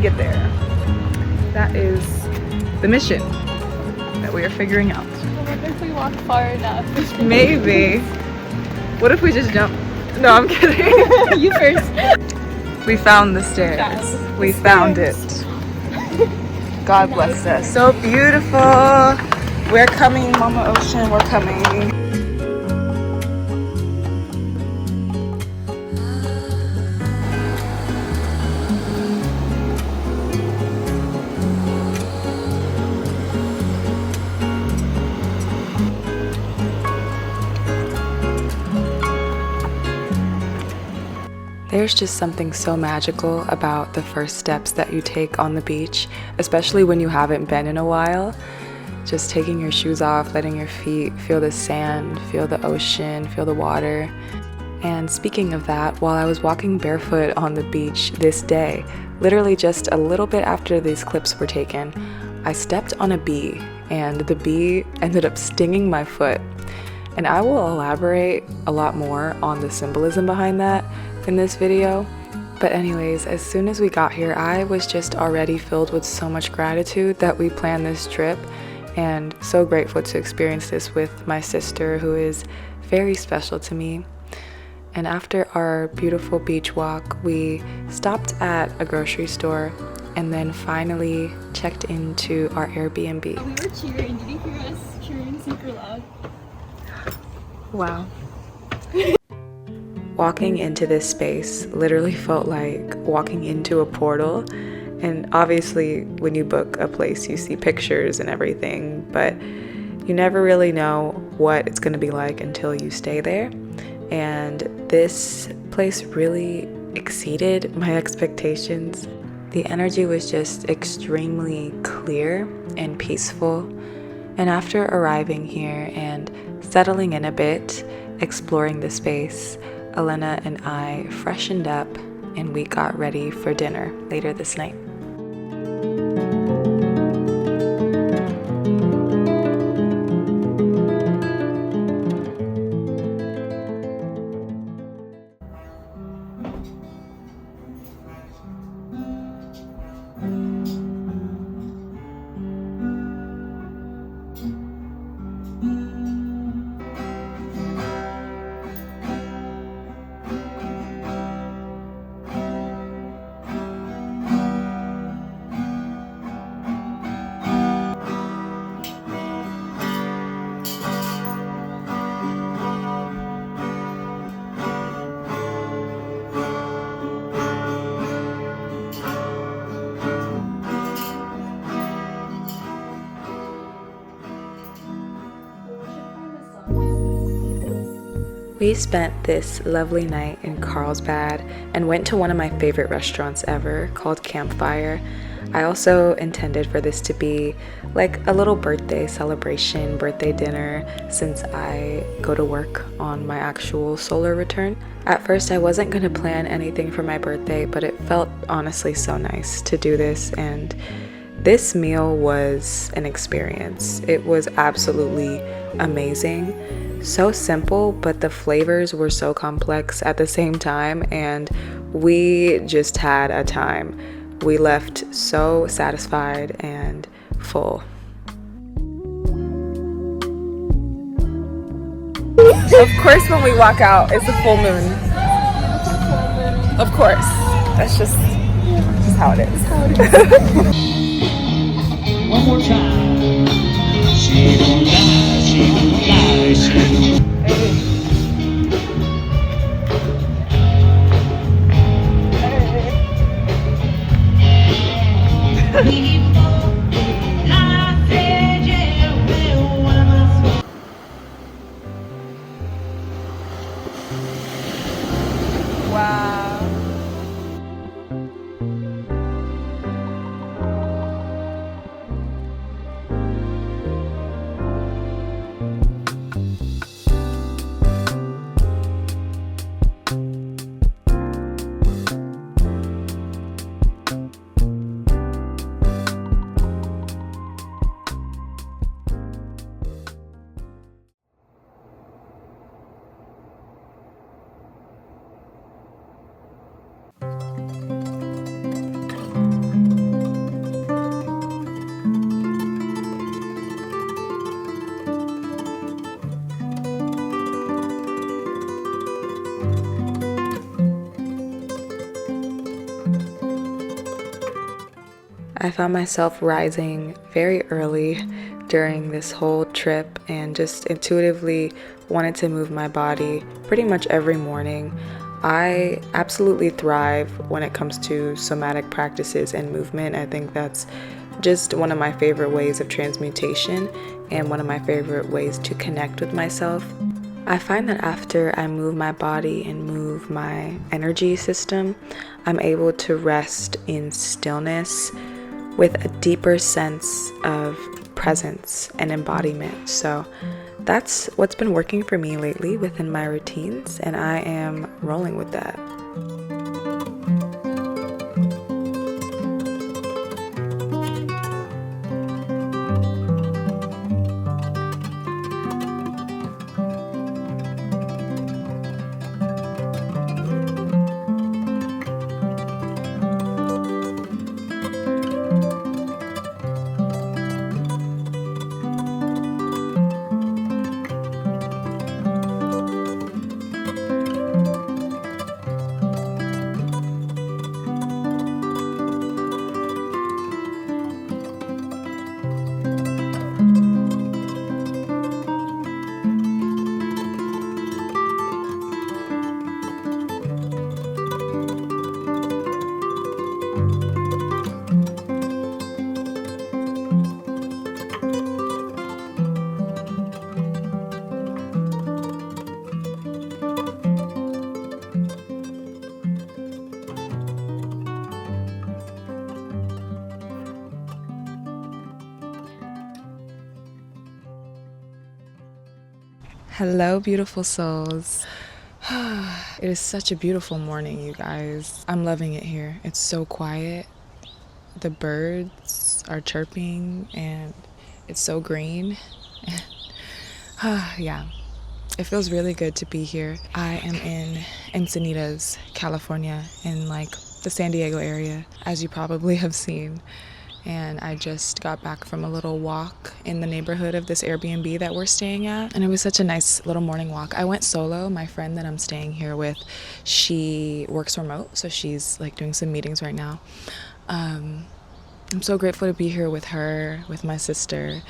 get there. That is the mission that we are figuring out. I wonder if we walk far enough. Maybe. What if we just jump? No, I'm kidding. You first. We found the stairs. Yes, We found it. God bless us. So beautiful. We're coming, Mama Ocean. We're coming. There's just something so magical about the first steps that you take on the beach, especially when you haven't been in a while. Just taking your shoes off, letting your feet feel the sand, feel the ocean, feel the water. And speaking of that, while I was walking barefoot on the beach this day, literally just a little bit after these clips were taken, I stepped on a bee, and the bee ended up stinging my foot. And I will elaborate a lot more on the symbolism behind that in this video. But anyways, as soon as we got here, I was just already filled with so much gratitude that we planned this trip, and so grateful to experience this with my sister, who is very special to me. And after our beautiful beach walk, we stopped at a grocery store and then finally checked into our Airbnb. We were cheering. Did you hear us cheering super loud? Wow. Walking into this space literally felt like walking into a portal. And obviously, when you book a place, you see pictures and everything, but you never really know what it's going to be like until you stay there. And this place really exceeded my expectations. The energy was just extremely clear and peaceful. And after arriving here and settling in a bit, exploring the space, Elena and I freshened up and we got ready for dinner later this night. We spent this lovely night in Carlsbad and went to one of my favorite restaurants ever called Campfire. I also intended for this to be like a little birthday celebration, birthday dinner, since I go to work on my actual solar return. At first I wasn't going to plan anything for my birthday, but it felt honestly so nice to do this, and this meal was an experience. It was absolutely amazing. So simple, but the flavors were so complex at the same time, and we just had a time. We left so satisfied and full. Of course, when we walk out, it's a full moon. Of course. That's just how it is. One more time. She don't lie, she don't lie, she don't. Wow. I found myself rising very early during this whole trip and just intuitively wanted to move my body pretty much every morning. I absolutely thrive when it comes to somatic practices and movement. I think that's just one of my favorite ways of transmutation and one of my favorite ways to connect with myself. I find that after I move my body and move my energy system, I'm able to rest in stillness with a deeper sense of presence and embodiment. So that's what's been working for me lately within my routines, and I am rolling with that. Hello, beautiful souls. It is such a beautiful morning, you guys. I'm loving it here. It's so quiet. The birds are chirping and it's so green. Yeah, it feels really good to be here. I am in Encinitas, California, in like the San Diego area, as you probably have seen. And I just got back from a little walk in the neighborhood of this Airbnb that we're staying at. And it was such a nice little morning walk. I went solo. My friend that I'm staying here with, she works remote, so she's like doing some meetings right now. I'm so grateful to be here with her, with my sister.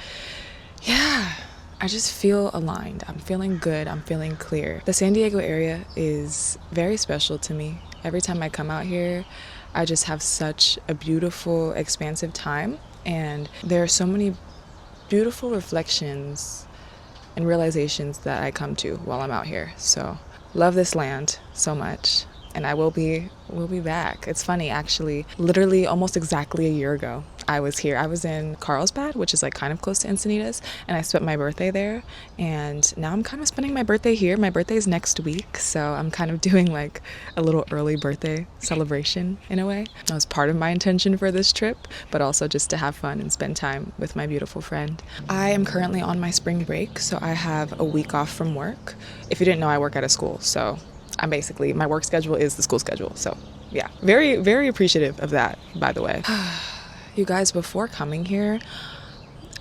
Yeah, I just feel aligned. I'm feeling good. I'm feeling clear. The San Diego area is very special to me. Every time I come out here, I just have such a beautiful, expansive time, and there are so many beautiful reflections and realizations that I come to while I'm out here. So, love this land so much, and I will be back. It's funny, actually, literally almost exactly a year ago, I was here. I was in Carlsbad, which is like kind of close to Encinitas, and I spent my birthday there, and now I'm kind of spending my birthday here. My birthday is next week, so I'm kind of doing like a little early birthday celebration in a way. That was part of my intention for this trip, but also just to have fun and spend time with my beautiful friend. I am currently on my spring break, so I have a week off from work. If you didn't know, I work at a school, so I'm basically, my work schedule is the school schedule. So yeah, very, very appreciative of that, by the way. You guys, before coming here,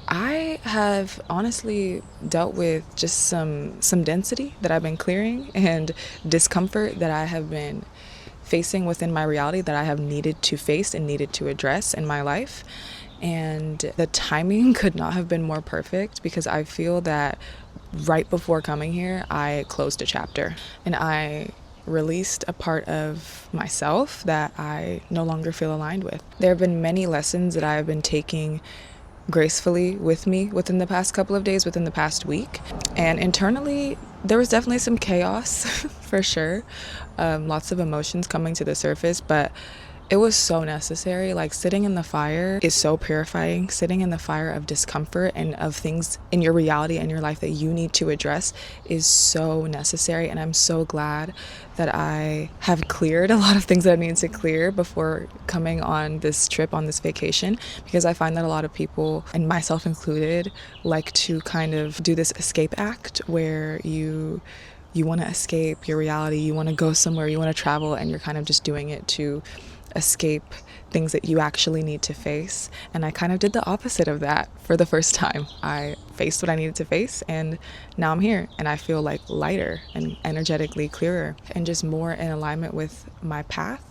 I have honestly dealt with just some density that I've been clearing and discomfort that I have been facing within my reality that I have needed to face and needed to address in my life. And the timing could not have been more perfect, because I feel that right before coming here, I closed a chapter and I released a part of myself that I no longer feel aligned with. There have been many lessons that I have been taking gracefully with me within the past couple of days, within the past week. And internally, there was definitely some chaos for sure. Lots of emotions coming to the surface, but it was so necessary. Like, sitting in the fire is so purifying. Sitting in the fire of discomfort and of things in your reality and your life that you need to address is so necessary. And I'm so glad that I have cleared a lot of things that I needed to clear before coming on this trip, on this vacation, because I find that a lot of people, and myself included, like to kind of do this escape act where you want to escape your reality, you want to go somewhere, you want to travel, and you're kind of just doing it to escape things that you actually need to face. And I kind of did the opposite of that for the first time. I faced what I needed to face, and now I'm here, and I feel like lighter and energetically clearer and just more in alignment with my path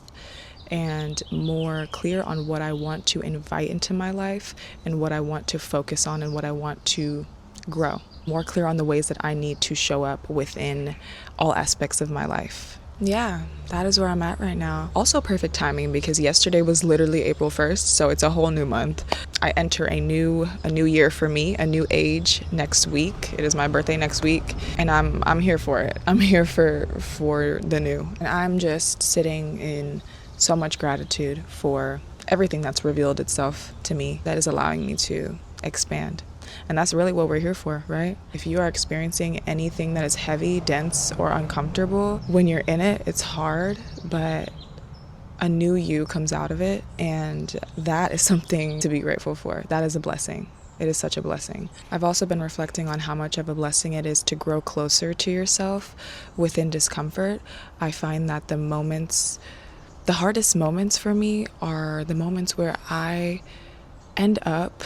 and more clear on what I want to invite into my life and what I want to focus on and what I want to grow. More clear on the ways that I need to show up within all aspects of my life. Yeah, that is where I'm at right now. Also perfect timing because yesterday was literally April 1st, so it's a whole new month. I enter a new year for me, a new age next week. It is my birthday next week, and I'm here for it. I'm here for the new. And I'm just sitting in so much gratitude for everything that's revealed itself to me that is allowing me to expand. And that's really what we're here for, right? If you are experiencing anything that is heavy, dense, or uncomfortable, when you're in it, it's hard, but a new you comes out of it. And that is something to be grateful for. That is a blessing. It is such a blessing. I've also been reflecting on how much of a blessing it is to grow closer to yourself within discomfort. I find that the hardest moments for me are the moments where I end up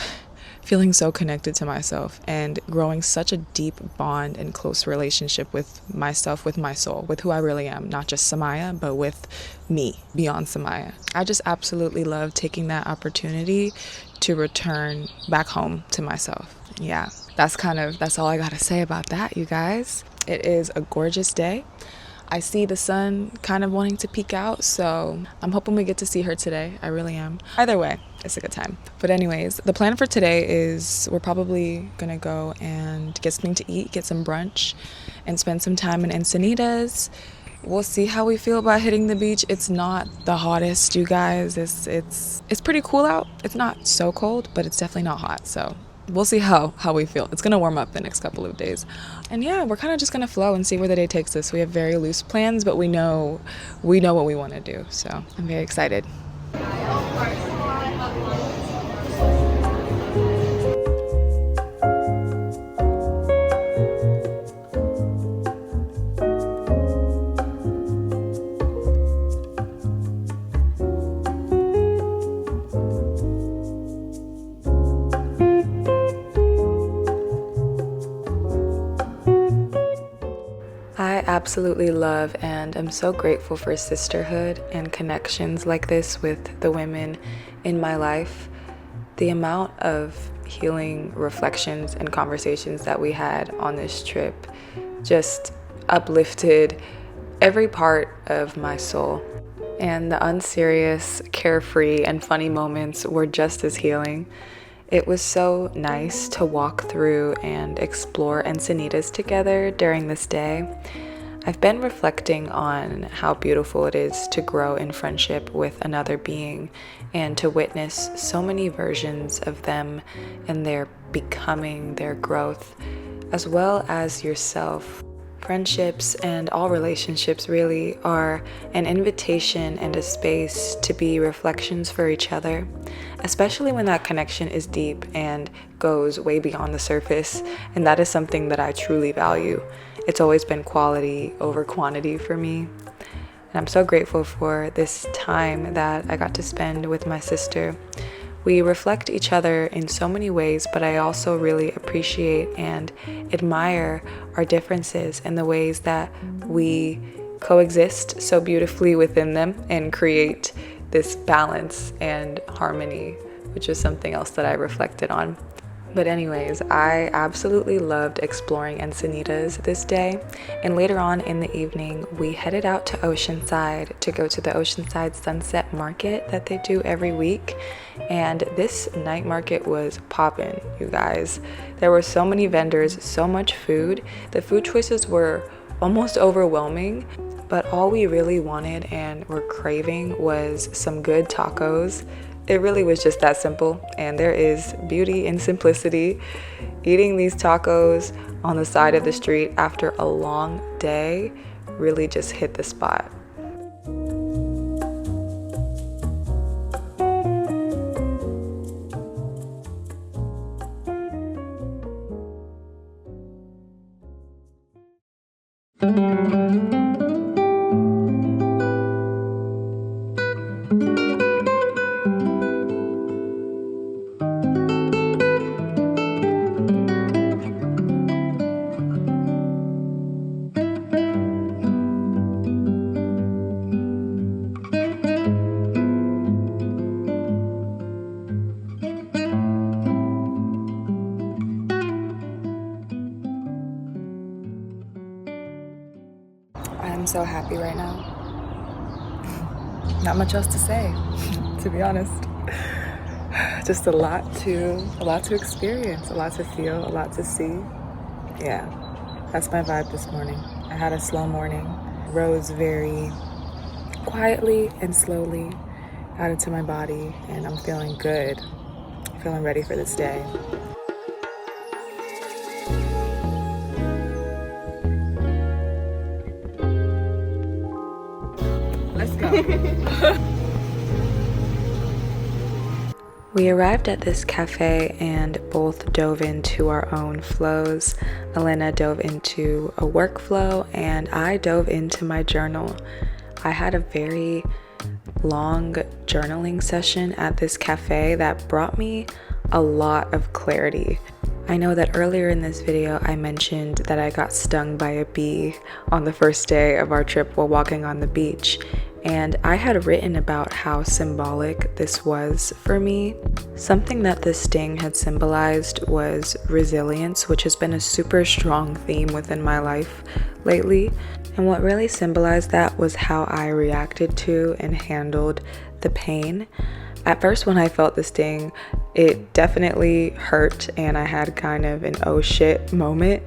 feeling so connected to myself and growing such a deep bond and close relationship with myself, with my soul, with who I really am, not just Samaya, but with me beyond Samaya. I just absolutely love taking that opportunity to return back home to myself. Yeah, that's all I gotta say about that, you guys. It is a gorgeous day. I see the sun kind of wanting to peek out, so I'm hoping we get to see her today. I really am. Either way, it's a good time. But anyways, the plan for today is we're probably gonna go and get something to eat, get some brunch, and spend some time in Encinitas. We'll see how we feel about hitting the beach. It's not the hottest, you guys. It's pretty cool out. It's not so cold, but it's definitely not hot, so we'll see how we feel. It's gonna warm up the next couple of days. And yeah, we're kind of just gonna flow and see where the day takes us. We have very loose plans, but we know what we want to do. So I'm very excited. I absolutely love and am so grateful for sisterhood and connections like this with the women in my life. The amount of healing reflections and conversations that we had on this trip just uplifted every part of my soul. And the unserious, carefree, and funny moments were just as healing. It was so nice to walk through and explore encinitas together during this day. I've been reflecting on how beautiful it is to grow in friendship with another being and to witness so many versions of them and their becoming, their growth, as well as yourself. Friendships and all relationships really are an invitation and a space to be reflections for each other, especially when that connection is deep and goes way beyond the surface. And that is something that I truly value. It's always been quality over quantity for me. And I'm so grateful for this time that I got to spend with my sister. We reflect each other in so many ways, but I also really appreciate and admire our differences and the ways that we coexist so beautifully within them and create this balance and harmony, which is something else that I reflected on. But anyways, I absolutely loved exploring Encinitas this day, and later on in the evening, we headed out to Oceanside to go to the Oceanside Sunset Market that they do every week, and this night market was poppin', you guys. There were so many vendors, so much food. The food choices were almost overwhelming, but all we really wanted and were craving was some good tacos. It really was just that simple, and there is beauty in simplicity. Eating these tacos on the side of the street after a long day really just hit the spot. I'm so happy right now. Not much else to say, to be honest. Just a lot to experience, a lot to feel, a lot to see. Yeah, that's my vibe this morning. I had a slow morning, rose very quietly and slowly out into my body, and I'm feeling good, feeling ready for this day. Let's go. We arrived at this cafe and both dove into our own flows. Elena dove into a workflow and I dove into my journal. I had a very long journaling session at this cafe that brought me a lot of clarity. I know that earlier in this video I mentioned that I got stung by a bee on the first day of our trip while walking on the beach, and I had written about how symbolic this was for me. Something that this sting had symbolized was resilience, which has been a super strong theme within my life lately. And what really symbolized that was how I reacted to and handled the pain. At first, when I felt the sting, it definitely hurt and I had kind of an oh shit moment,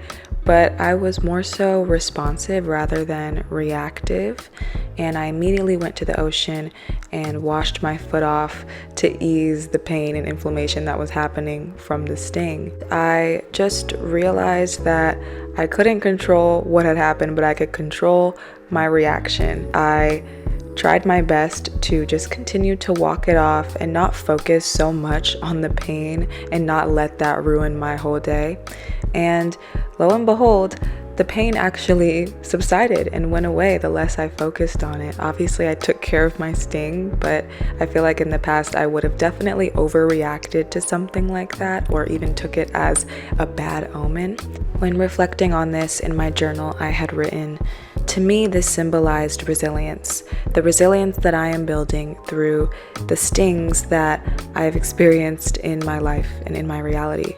but I was more so responsive rather than reactive. And I immediately went to the ocean and washed my foot off to ease the pain and inflammation that was happening from the sting. I just realized that I couldn't control what had happened, but I could control my reaction. I tried my best to just continue to walk it off and not focus so much on the pain and not let that ruin my whole day. And lo and behold, the pain actually subsided and went away the less I focused on it. Obviously, I took care of my sting, but I feel like in the past I would have definitely overreacted to something like that or even took it as a bad omen. When reflecting on this in my journal, I had written, to me, this symbolized resilience, the resilience that I am building through the stings that I've experienced in my life and in my reality.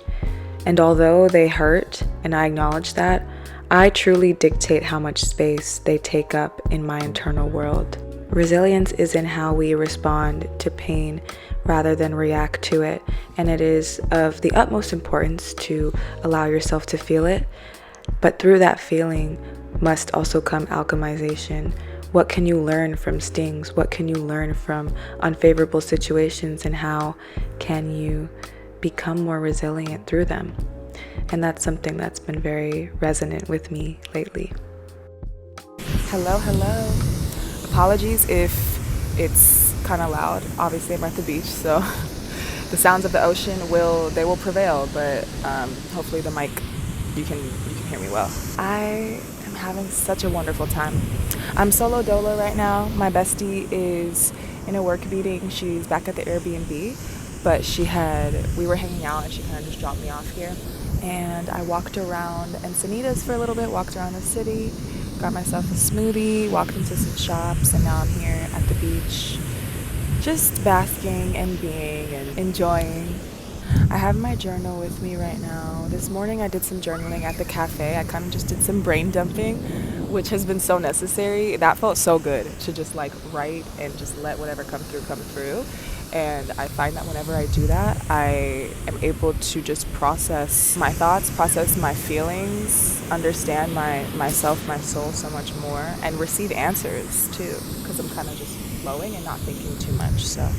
And although they hurt, and I acknowledge that, I truly dictate how much space they take up in my internal world. Resilience is in how we respond to pain rather than react to it, and it is of the utmost importance to allow yourself to feel it, but through that feeling must also come alchemization. What can you learn from stings? What can you learn from unfavorable situations, and how can you become more resilient through them? And that's something that's been very resonant with me lately. Hello. Apologies if it's kind of loud. Obviously, I'm at the beach, so the sounds of the ocean will prevail, but hopefully the mic, you can hear me well. I am having such a wonderful time. I'm solo dolo right now. My bestie is in a work meeting. She's back at the Airbnb, but we were hanging out and she kind of just dropped me off here. And I walked around Encinitas for a little bit, walked around the city, got myself a smoothie, walked into some shops, and now I'm here at the beach, just basking and being and enjoying. I have my journal with me right now. This morning I did some journaling at the cafe. I kind of just did some brain dumping, which has been so necessary. That felt so good to just like write and just let whatever come through. And I find that whenever I do that, I am able to just process my thoughts, process my feelings, understand myself, my soul so much more, and receive answers too, because I'm kind of just flowing and not thinking too much. So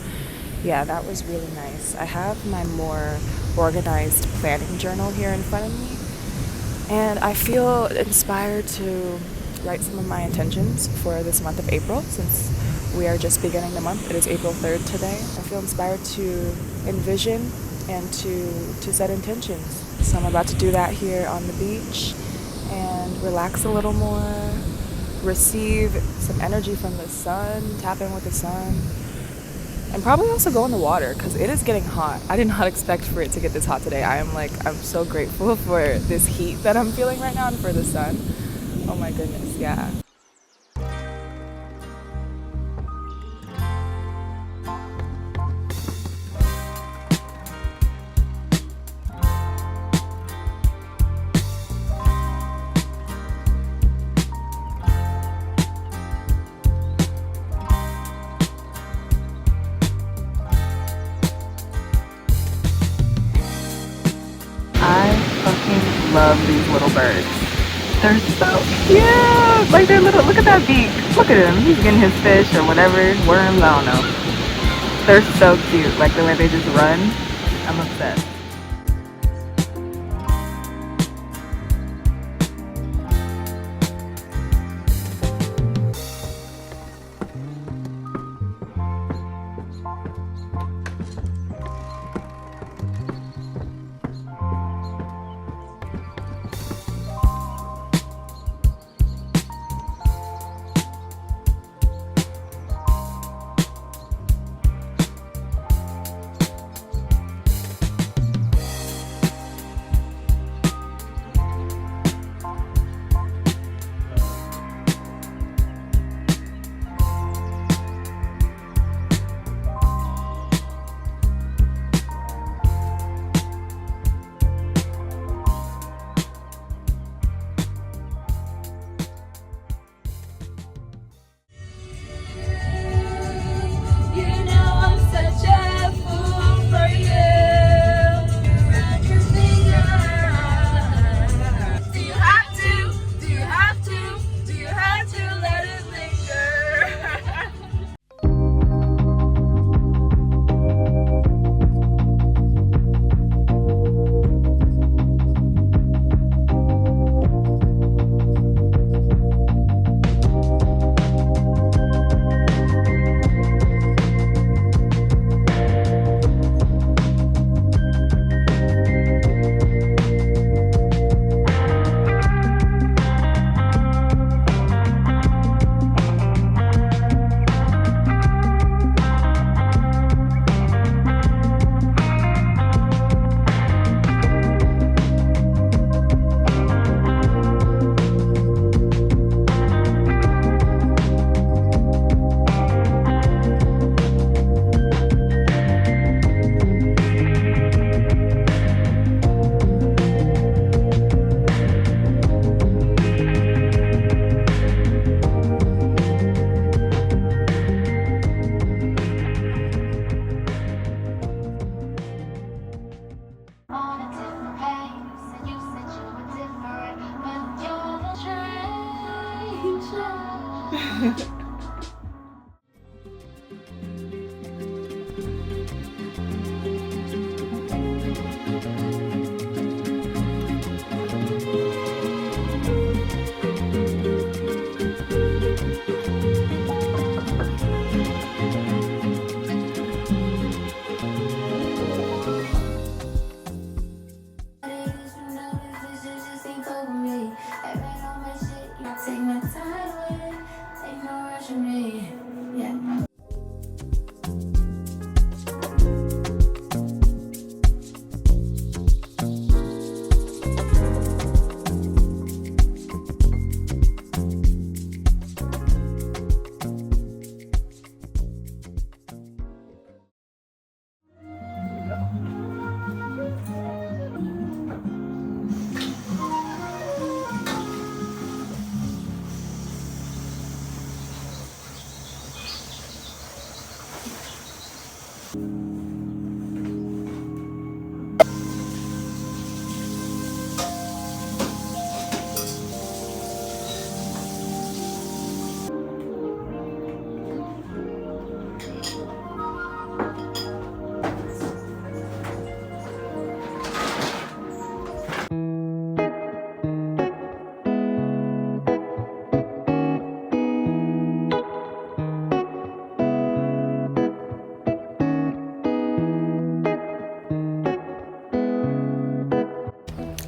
yeah, that was really nice. I have my more organized planning journal here in front of me, and I feel inspired to write some of my intentions for this month of April, since we are just beginning the month. It is April 3rd today. I feel inspired to envision and to set intentions. So I'm about to do that here on the beach and relax a little more, receive some energy from the sun, tap in with the sun, and probably also go in the water because it is getting hot. I did not expect for it to get this hot today. I'm so grateful for this heat that I'm feeling right now and for the sun. Oh my goodness, yeah. love these little birds. They're so cute. Like they're little. Look at that beak. Look at him. He's getting his fish or whatever. Worms. I don't know. They're so cute. Like the way they just run. I'm obsessed.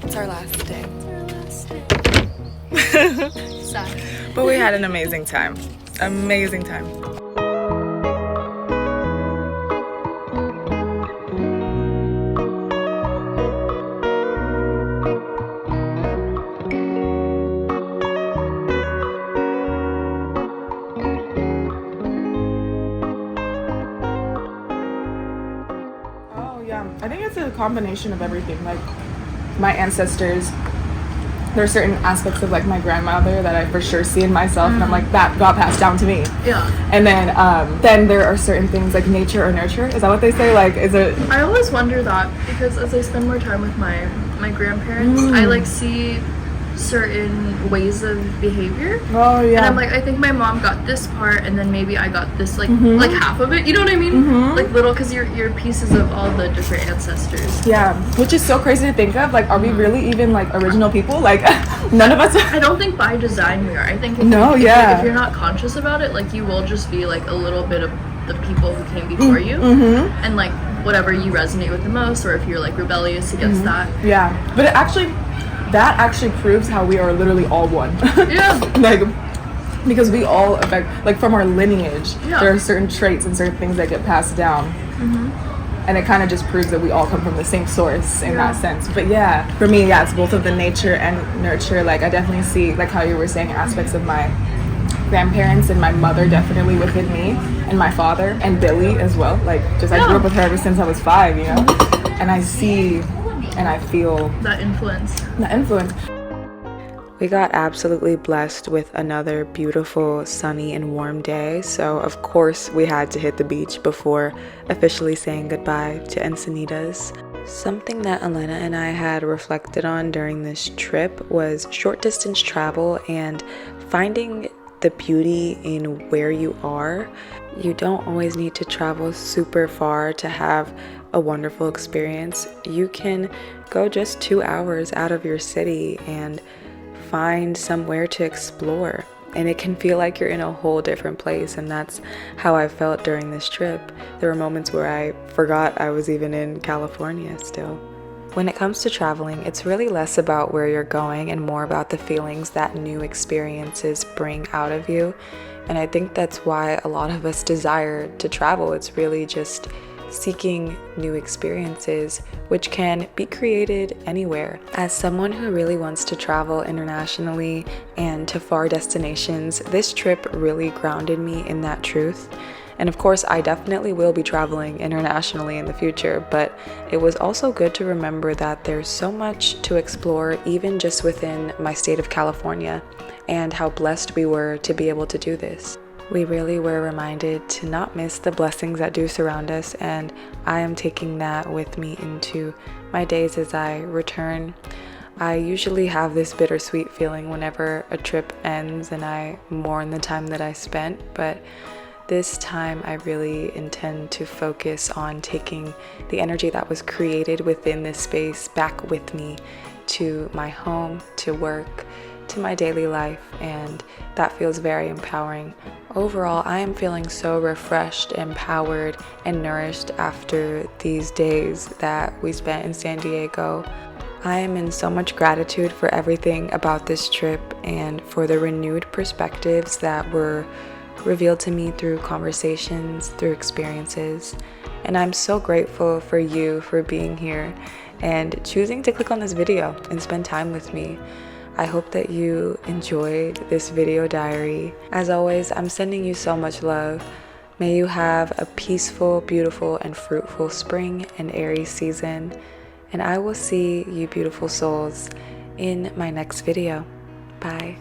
It's our last day. Sad. But we had an amazing time. Amazing time. Oh yeah, I think it's a combination of everything. Like my ancestors, there are certain aspects of like my grandmother that I for sure see in myself, and I'm like, that got passed down to me. Yeah. And then there are certain things like nature or nurture. Is that what they say? Like, is it? I always wonder that because as I spend more time with my my grandparents, I like see certain ways of behavior. Oh yeah. And I'm like, I think my mom got this part, and then maybe I got this, like half of it. You know what I mean? Like little, because you're pieces of all the different ancestors. Yeah, which is so crazy to think of. Like, are we really even like original people? Like, none of us. I don't think by design we are. I think if if you're not conscious about it, like you will just be like a little bit of the people who came before you, and like whatever you resonate with the most, or if you're like rebellious against that. Yeah, but that actually proves how we are literally all one. Yeah. Like, because we all affect, like from our lineage, there are certain traits and certain things that get passed down. And it kind of just proves that we all come from the same source in that sense. But yeah, for me, yeah, it's both of the nature and nurture. Like I definitely see, like how you were saying, aspects of my grandparents and my mother definitely within me, and my father and Billy as well. Like just I grew up with her ever since I was 5, you know? And I see and I feel that influence. We got absolutely blessed with another beautiful, sunny and warm day, so of course we had to hit the beach before officially saying goodbye to Encinitas. Something that Elena and I had reflected on during this trip was short distance travel and finding the beauty in where you are. You don't always need to travel super far to have a wonderful experience. You can go just 2 hours out of your city and find somewhere to explore, and it can feel like you're in a whole different place. And that's how I felt during this trip. There were moments where I forgot I was even in California still. When it comes to traveling, it's really less about where you're going and more about the feelings that new experiences bring out of you. And I think that's why a lot of us desire to travel. It's really just seeking new experiences, which can be created anywhere. As someone who really wants to travel internationally and to far destinations, this trip really grounded me in that truth. And of course, I definitely will be traveling internationally in the future, but it was also good to remember that there's so much to explore even just within my state of California, and how blessed we were to be able to do this. We really were reminded to not miss the blessings that do surround us, and I am taking that with me into my days as I return. I usually have this bittersweet feeling whenever a trip ends and I mourn the time that I spent, but this time I really intend to focus on taking the energy that was created within this space back with me to my home, to work, to my daily life, and that feels very empowering. Overall, I am feeling so refreshed, empowered, and nourished after these days that we spent in San Diego. I am in so much gratitude for everything about this trip and for the renewed perspectives that were revealed to me through conversations, through experiences. And I'm so grateful for you for being here and choosing to click on this video and spend time with me. I hope that you enjoyed this video diary. As always, I'm sending you so much love. May you have a peaceful, beautiful, and fruitful spring and Aries season. And I will see you beautiful souls in my next video. Bye.